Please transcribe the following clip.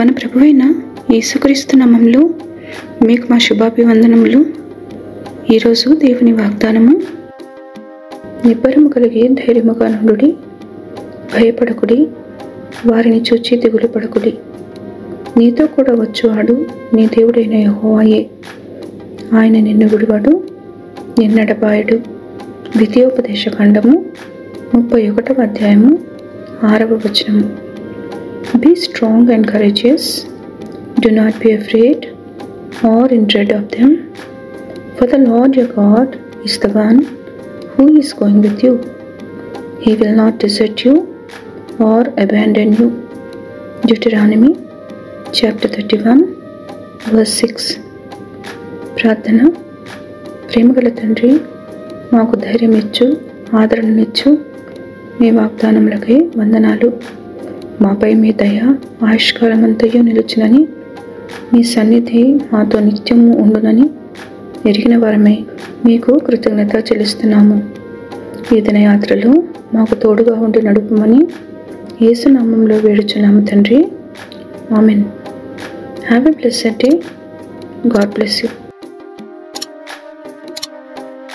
మన ప్రభువైన యేసుక్రీస్తు నామములో మీకు మా శుభాభివందనములు. ఈరోజు దేవుని వాగ్దానము, నిబ్బరము కలిగి ధైర్యముగా నుండుడి, భయపడకుడి, వారిని చూచి దిగులు పడకుడి. నీతో కూడా వచ్చువాడు నీ దేవుడైన యెహోవాయే. ఆయన నిన్ను విడువడు, నిన్నెడబాయడు. ద్వితీయోపదేశ ఖండము 31వ అధ్యాయము 6వ వచనము. Be strong and courageous. Do not be afraid or in dread of them, for the Lord your God is the one who is going with you. He will not desert you or abandon you. Deuteronomy chapter 31 verse 6. ప్రార్థన. ప్రేమగల తండ్రి, మాకు ధైర్యం ఇచ్చు, ఆదరణనిచ్చు మీ వాగ్దానములకై వందనాలు. మాపై మీ దయ ఆయుష్కాలమంతయు నిలుచునని, మీ సన్నిధి మాతో నిత్యము ఉండునని ఎరిగిన వారమై మీకు కృతజ్ఞత చెల్లిస్తున్నాము. ఈ దినయాత్రలో మాకు తోడుగా ఉండి నడుపుమని యేసు నామములో వేడుచున్నాము తండ్రి. Amen. Have a blessed day. God bless you.